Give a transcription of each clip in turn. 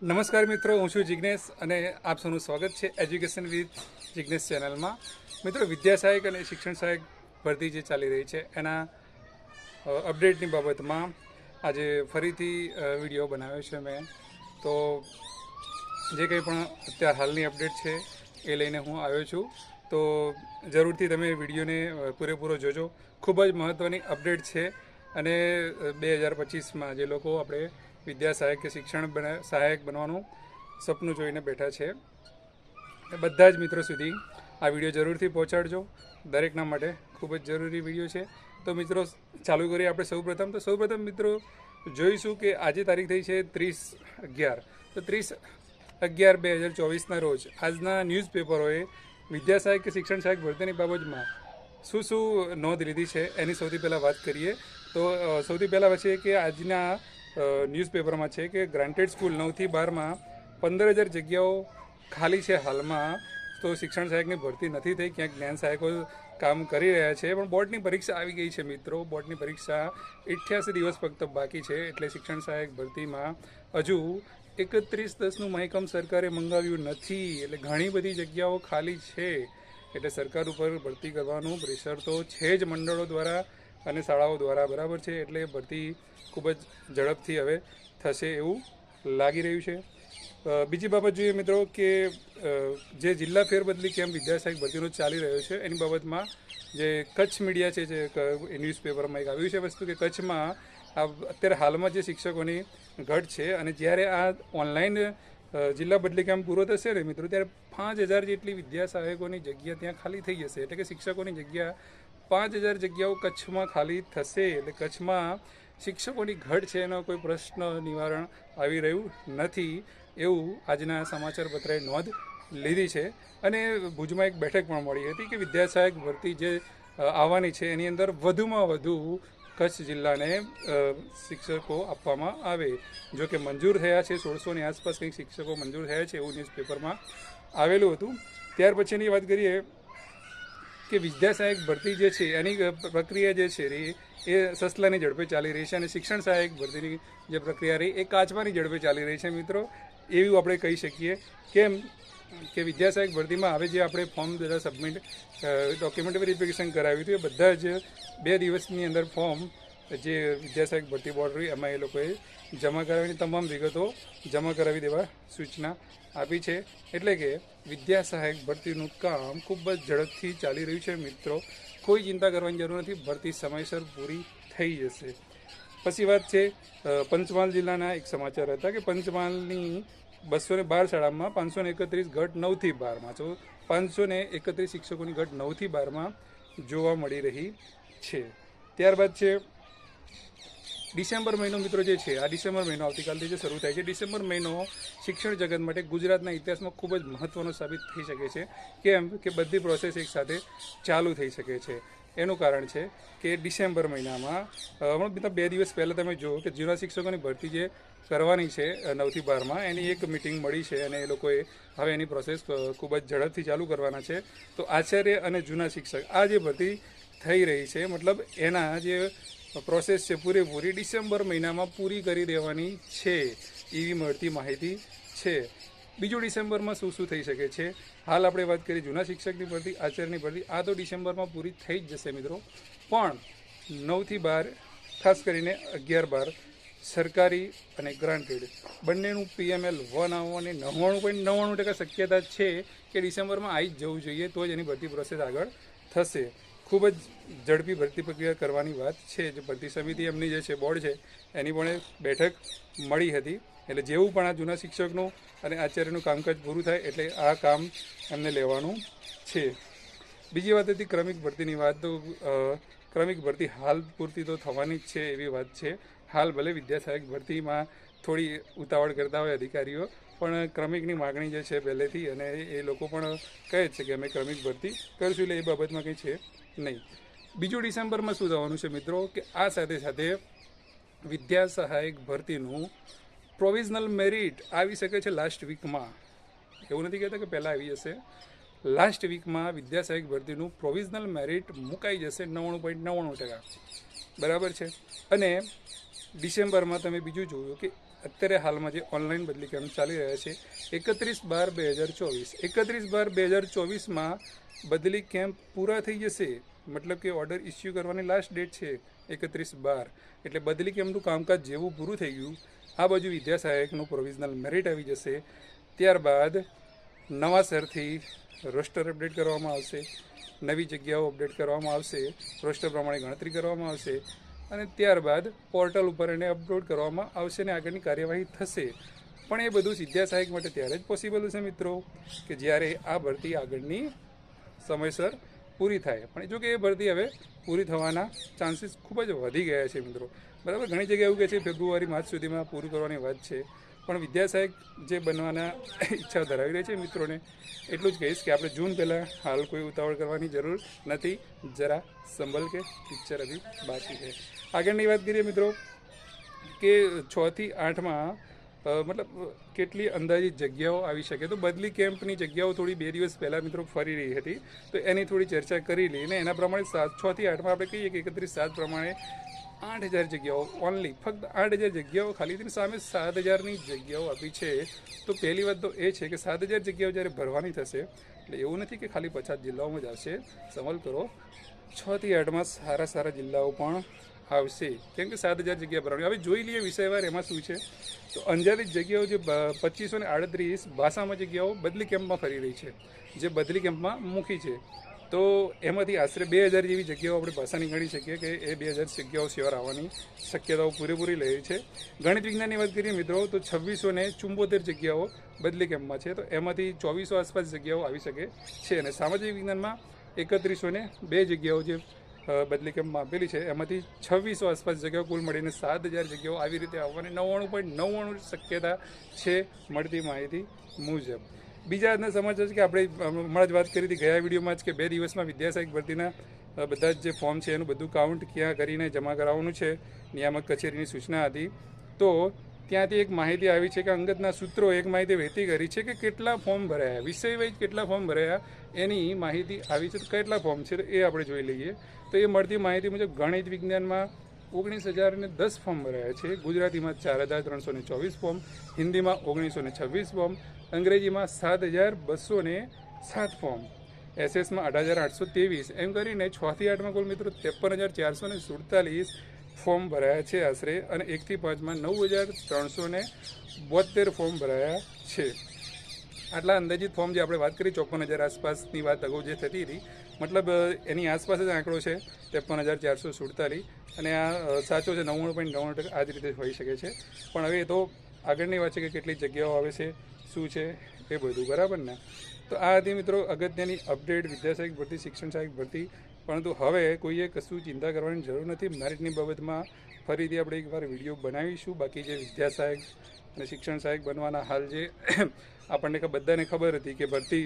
નમસ્કાર મિત્રો, હું છું જિગ્નેશ અને આપ સૌનું સ્વાગત છે એજ્યુકેશન વિથ જિગ્નેશ ચેનલમાં. મિત્રો, વિદ્યા સહાયક અને શિક્ષણ સહાયક ભરતી જે ચાલી રહી છે એના અપડેટની બાબતમાં આજે ફરીથી વિડીયો બનાવ્યો છે મેં. તો જે કંઈ પણ અત્યારે હાલની અપડેટ છે એ લઈને હું આવ્યો છું. તો જરૂરથી તમે વિડીયોને પૂરેપૂરો જોજો. ખૂબ જ મહત્ત્વની અપડેટ છે અને 2025માં જે લોકો આપણે વિદ્યા સહાયક કે શિક્ષણ સહાયક બનવાનું સપનું જોઈને બેઠા છે એ બધા જ મિત્રો સુધી આ વિડીયો જરૂરથી પહોંચાડજો. દરેકના માટે ખૂબ જ જરૂરી વિડીયો છે. તો મિત્રો, ચાલુ કરીએ આપણે સૌપ્રથમ મિત્રો જોઈશું કે આજે તારીખ થઈ છે 30/11. તો 30/11/2024ના રોજ આજના ન્યૂઝપેપરોએ વિદ્યા સહાયક કે શિક્ષણ સહાયક ભરતીની બાબતમાં શું નોંધ લીધી છે એની સૌથી પહેલાં વાત કરીએ. તો સૌથી પહેલાં છે કે આજના ન્યૂઝપેપરમાં છે કે ગ્રાન્ટેડ સ્કૂલ 9થી 12માં 15,000 જગ્યાઓ ખાલી છે હાલમાં. તો શિક્ષણ સહાયકની ભરતી નથી થઈ, ક્યાંક જ્ઞાન સહાયકો કામ કરી રહ્યા છે, પણ બોર્ડની પરીક્ષા આવી ગઈ છે મિત્રો. બોર્ડની પરીક્ષા 88 દિવસ ફક્ત બાકી છે, એટલે શિક્ષણ સહાયક ભરતીમાં હજુ 31/10નું મહેકમ સરકારે મંગાવ્યું નથી. એટલે ઘણી બધી જગ્યાઓ ખાલી છે, એટલે સરકાર ઉપર ભરતી કરવાનું પ્રેશર તો છે જ મંડળો દ્વારા અને શાળાઓ દ્વારા, બરાબર છે. એટલે ભરતી ખૂબ જ ઝડપથી હવે થશે એવું લાગી રહ્યું છે. બીજી બાબત જોઈએ મિત્રો કે જે જિલ્લા ફેરબદલી કેમ્પ વિદ્યા સહાયક ભરતીનો ચાલી રહ્યો છે એની બાબતમાં જે કચ્છ મીડિયા છે, જે ન્યૂઝપેપરમાં એક આવ્યું છે વસ્તુ કે કચ્છમાં અત્યારે હાલમાં જે શિક્ષકોની ઘટ છે અને જ્યારે આ ઓનલાઈન જિલ્લા બદલી કેમ્પ પૂરો થશે ને મિત્રો, ત્યારે 5,000 જેટલી વિદ્યા સહાયકોની જગ્યા ત્યાં ખાલી થઈ જશે. એટલે કે શિક્ષકોની જગ્યા 5,000 જગ્યાઓ કચ્છમાં ખાલી થશે. એટલે કચ્છમાં શિક્ષકોની ઘટ છે એનો કોઈ પ્રશ્ન નિવારણ આવી રહ્યું નથી એવું આજના સમાચાર પત્રએ નોંધ લીધી છે. અને ભુજમાં એક બેઠક પણ મળી હતી કે વિદ્યા સહાયક ભરતી જે આવવાની છે એની અંદર વધુમાં વધુ કચ્છ જિલ્લાને શિક્ષકો આપવામાં આવે. જો કે મંજૂર થયા છે 1600ની આસપાસ કંઈક શિક્ષકો મંજૂર થયા છે એવું ન્યૂઝપેપરમાં આવેલું હતું. ત્યાર પછીની વાત કરીએ કે વિદ્યા સહાયક ભરતી જે છે એની પ્રક્રિયા જે છે એ સસલાની ઝડપે ચાલી રહી છે અને શિક્ષણ સહાયક ભરતીની જે પ્રક્રિયા રહી એ કાચવાની ઝડપે ચાલી રહી છે મિત્રો, એવું આપણે કહી શકીએ. કેમ કે વિદ્યા સહાયક ભરતીમાં હવે જે આપણે ફોર્મ બધા સબમિટ ડોક્યુમેન્ટ વેરિફિકેશન કરાવ્યું હતું એ બધા જ 2 દિવસની અંદર ફોર્મ જે વિદ્યા સહાયક ભરતી બોર્ડ રહ્યું એમાં એ લોકોએ જમા કરાવીની તમામ વિગતો જમા કરાવી દેવા સૂચના આપી છે. એટલે કે વિદ્યા સહાયક ભરતીનું કામ ખૂબ જ ઝડપથી ચાલી રહ્યું છે મિત્રો. કોઈ ચિંતા કરવાની જરૂર નથી, ભરતી સમયસર પૂરી થઈ જશે. પછી વાત છે પંચમહાલ જિલ્લાના એક સમાચાર હતા કે પંચમહાલની 212 શાળામાં 531 ઘટ 9થી 12માં. તો 531 શિક્ષકોની ઘટ 9થી 12માં જોવા મળી રહી છે. ત્યારબાદ છે ડિસેમ્બર મહિનો મિત્રો જે છે, આ ડિસેમ્બર મહિનો આવતીકાલથી જે શરૂ થાય છે. ડિસેમ્બર મહિનો શિક્ષણ જગત માટે ગુજરાતના ઇતિહાસમાં ખૂબ જ મહત્ત્વનો સાબિત થઈ શકે છે. કેમ કે બધી પ્રોસેસ એકસાથે ચાલુ થઈ શકે છે. એનું કારણ છે કે ડિસેમ્બર મહિનામાં હમણાં 2 દિવસ પહેલાં તમે જુઓ કે જૂના શિક્ષકોની ભરતી જે કરવાની છે 9થી 12માં એની એક મિટિંગ મળી છે અને એ લોકોએ હવે એની પ્રોસેસ ખૂબ જ ઝડપથી ચાલુ કરવાના છે. તો આચાર્ય અને જૂના શિક્ષક આ જે ભરતી થઈ રહી છે, મતલબ એના જે પ્રોસેસ છે પૂરેપૂરી ડિસેમ્બર મહિનામાં પૂરી કરી દેવાની છે એવી મળતી માહિતી છે. બીજું ડિસેમ્બરમાં શું થઈ શકે છે, હાલ આપણે વાત કરીએ જૂના શિક્ષકની ભરતી, આચાર્યની ભરતી, આ તો ડિસેમ્બરમાં પૂરી થઈ જ જશે મિત્રો. પણ 9થી 12 ખાસ કરીને 11-12 સરકારી અને ગ્રાન્ટેડ બંનેનું PML 1 આવવાની 99.99% શક્યતા છે કે ડિસેમ્બરમાં આવી જ જવું જોઈએ, તો જ એની ભરતી પ્રોસેસ આગળ થશે. ખૂબ જ ઝડપી ભરતી પ્રક્રિયા કરવાની વાત છે. જે ભરતી સમિતિ એમની જે છે બોર્ડ છે એની પણ બેઠક મળી હતી. એટલે જેવું પણ આ જૂના શિક્ષકનું અને આચાર્યનું કામકાજ પૂરું થાય એટલે આ કામ એમને લેવાનું છે. બીજી વાત હતી ક્રમિક ભરતીની વાત. તો ક્રમિક ભરતી હાલ પૂરતી તો થવાની જ છે એવી વાત છે. હાલ ભલે વિદ્યા સહાયક ભરતીમાં થોડી ઉતાવળ કરતા હોય અધિકારીઓ, પણ ક્રમિકની માગણી જે છે પહેલેથી અને એ લોકો પણ કહે જ છે કે અમે ક્રમિક ભરતી કરીશું, એટલે એ બાબતમાં કંઈ છે નહીં. બીજું ડિસેમ્બરમાં શું થવાનું છે મિત્રો કે આ સાથે સાથે વિદ્યા સહાયક ભરતીનું પ્રોવિઝનલ મેરિટ આવી શકે છે લાસ્ટ વીકમાં. એવું નથી કહેતા કે પહેલાં આવી જશે, લાસ્ટ વીકમાં વિદ્યા સહાયક ભરતીનું પ્રોવિઝનલ મેરિટ મુકાઈ જશે 99.99%, બરાબર છે. અને ડિસેમ્બરમાં તમે બીજું જોયું કે અત્યારે હાલમાં જે ઓનલાઈન બદલી કેમ્પ ચાલી રહ્યા છે 31/12/2024 31/12/2024માં બદલી કેમ્પ પૂરા થઈ જશે. મતલબ કે ઓર્ડર ઇસ્યુ કરવાની લાસ્ટ ડેટ છે 31/12, એટલે બદલી કેમ્પનું કામકાજ જેવું પૂરું થઈ ગયું, આ બાજુ વિદ્યા સહાયકનું પ્રોવિઝનલ મેરિટ આવી જશે. ત્યારબાદ નવાસરથી રોસ્ટર અપડેટ કરવામાં આવશે, નવી જગ્યાઓ અપડેટ કરવામાં આવશે, રોસ્ટર પ્રમાણે ગણતરી કરવામાં આવશે અને ત્યારબાદ પોર્ટલ ઉપર એને અપલોડ કરવામાં આવશે અને આગળની કાર્યવાહી થશે. પણ એ બધું વિદ્યા સહાયક માટે ત્યારે જ પોસિબલ છે મિત્રો કે જ્યારે આ ભરતી આગળની સમયસર પૂરી થાય. પણ જો કે એ ભરતી હવે પૂરી થવાના ચાન્સીસ ખૂબ જ વધી ગયા છે મિત્રો. બરાબર, ઘણી જગ્યાએ એવું કહે છે ફેબ્રુઆરી માર્ચ સુધીમાં પૂરું કરવાની વાત છે, પણ વિદ્યા સહાયક જે બનવાના ઈચ્છા ધરાવી રહી છે મિત્રોને એટલું જ કહીશ કે આપણે જૂન પહેલાં હાલ કોઈ ઉતાવળ કરવાની જરૂર નથી. જરા સંભલ કે પિક્ચર અભી બાકી છે. આગળની વાત કરીએ મિત્રો કે 6 થી 8માં મતલબ કેટલી અંદાજિત જગ્યાઓ આવી શકે. તો બદલી કેમ્પની જગ્યાઓ થોડી 2 દિવસ પહેલાં મિત્રો ફરી રહી હતી, તો એની થોડી ચર્ચા કરી લઈ અને એના પ્રમાણે 6 થી 8માં આપણે કહીએ કે 31/7 પ્રમાણે 8,000 જગ્યાઓ ઓનલી, ફક્ત 8,000 જગ્યાઓ ખાલી તેની સામે 7,000ની જગ્યાઓ આપી છે. તો પહેલી વાત તો એ છે કે 7,000 જગ્યાઓ જ્યારે ભરવાની થશે એટલે એવું નથી કે ખાલી 50 જિલ્લાઓમાં જ આવશે. સમલ કરો 6 થી 8માં સારા જિલ્લાઓ પણ આવશે, કેમ કે 7,000 જગ્યા ભરવાની. હવે જોઈ લઈએ વિષયવાર એમાં શું છે. તો અંજારિત જગ્યાઓ જે 2538 ભાષામાં જગ્યાઓ બદલી કેમ્પમાં ફરી રહી છે, જે બદલી કેમ્પમાં મૂકી છે. તો એમાંથી આશરે 2,000 જેવી જગ્યાઓ આપણે ભાષાની ગણી શકીએ કે એ 2,000 જગ્યાઓ શ્યોર આવવાની શક્યતાઓ પૂરેપૂરી રહી છે. ગણિત વિજ્ઞાનની વાત કરીએ મિત્રો તો 2674 જગ્યાઓ બદલી કેમ્પમાં છે, તો એમાંથી 2400 આસપાસ જગ્યાઓ આવી શકે છે. અને સામાજિક વિજ્ઞાનમાં 3102 જગ્યાઓ જે બદલી કેમ્પમાં આપેલી છે, એમાંથી 2600 આસપાસ જગ્યાઓ કુલ મળીને 7,000 જગ્યાઓ આવી રીતે આવવાની 99.99% શક્યતા છે મળતી માહિતી મુજબ. બીજા આજના સમાચાર છે કે આપણે હમણાં જ વાત કરી હતી ગયા વિડીયોમાં જ કે 2 દિવસમાં વિદ્યા સહાયક ભરતીના બધા જ જે ફોર્મ છે એનું બધું કાઉન્ટ ક્યાં કરીને જમા કરાવવાનું છે, નિયામક કચેરીની સૂચના હતી. તો ત્યાંથી એક માહિતી આવી છે કે અંગતના સૂત્રો એક માહિતી વહેતી કરી છે કે કેટલા ફોર્મ ભરાયા, વિષય વાઇઝ કેટલા ફોર્મ ભરાયા એની માહિતી આવી છે. તો કેટલા ફોર્મ છે તો એ આપણે જોઈ લઈએ. તો એ મળતી માહિતી મુજબ ગણિત વિજ્ઞાનમાં 19,010 ફોર્મ ભરાયા છે, ગુજરાતીમાં 4,324 ફોર્મ, હિન્દીમાં 1,926 ફોર્મ, અંગ્રેજીમાં 7,207 ફોર્મ, એસએસમાં 8,823, એમ કરીને 6 થી 8માં કુલ મિત્રો 53,447 ફોર્મ ભરાયા છે આશરે, અને 1 થી 5માં 9,372 ફોર્મ ભરાયા છે. આટલા અંદાજિત ફોર્મ જે આપણે વાત કરી 54,000 આસપાસની વાત અગાઉ જે થતી હતી, મતલબ એની આસપાસ જ આંકડો છે 53,447, અને આ સાચો છે 99.99% આ જ રીતે હોઈ શકે છે. પણ હવે એ તો આગળની વાત છે કે કેટલી જગ્યાઓ આવે છે, શું છે એ બધું, બરાબર ને. તો આ હતી મિત્રો અગત્યની અપડેટ વિદ્યા સહાયક ભરતી, શિક્ષણ સહાયક ભરતી. પરંતુ હવે કોઈએ કશું ચિંતા કરવાની જરૂર નથી. મેરિટની બાબતમાં ફરીથી આપણે એકવાર વિડીયો બનાવીશું. બાકી જે વિદ્યા સહાયક અને શિક્ષણ સહાયક બનવાના હાલ જે આપણને બધાને ખબર હતી કે ભરતી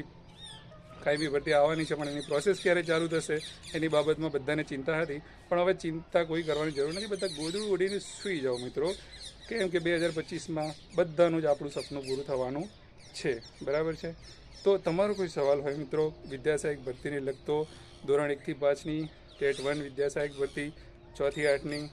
કાયમી ભરતી આવવાની છે, પણ એની પ્રોસેસ ક્યારે ચાલુ થશે એની બાબતમાં બધાને ચિંતા હતી. પણ હવે ચિંતા કોઈ કરવાની જરૂર નથી. બધા ગોદડું ઓઢીને સૂઈ જાઓ મિત્રો, કેમ કે 2025માં બધાનું જ આપણું સપનું પૂરું થવાનું છે, બરાબર છે. તો તમારો કોઈ સવાલ હોય મિત્રો વિદ્યા સહાયક ભરતીને લગતો, ધોરણ 1 થી 5ની ટેટ 1 વિદ્યા સહાયક ભરતી, 6 થી 8ની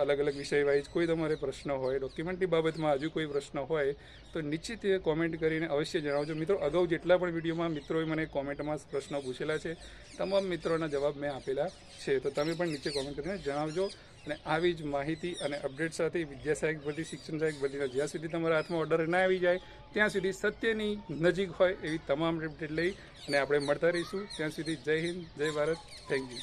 અલગ અલગ વિષય વાઇઝ કોઈ તમારે પ્રશ્ન હોય, ડોક્યુમેન્ટની બાબતમાં હજુ કોઈ પ્રશ્ન હોય તો નિશ્ચિત કોમેન્ટ કરીને અવશ્ય જણાવજો મિત્રો. અગાઉ જેટલા પણ વિડીયોમાં મિત્રોએ મને કોમેન્ટમાં પ્રશ્નો પૂછેલા છે, તમામ મિત્રોના જવાબ મેં આપેલા છે. તો તમે પણ નીચે કોમેન્ટ કરીને જણાવજો. અને આવી જ માહિતી અને અપડેટ સાથે વિદ્યા સહાયક ભરતી, શિક્ષણ સહાયક ભરતીના જ્યાં સુધી તમારા હાથમાં ઓર્ડર ના આવી જાય ત્યાં સુધી સત્યની નજીક હોય એવી તમામ અપડેટ લઈ અને આપણે મળતા રહીશું. ત્યાં સુધી જય હિન્દ, જય ભારત, થેન્ક યુ.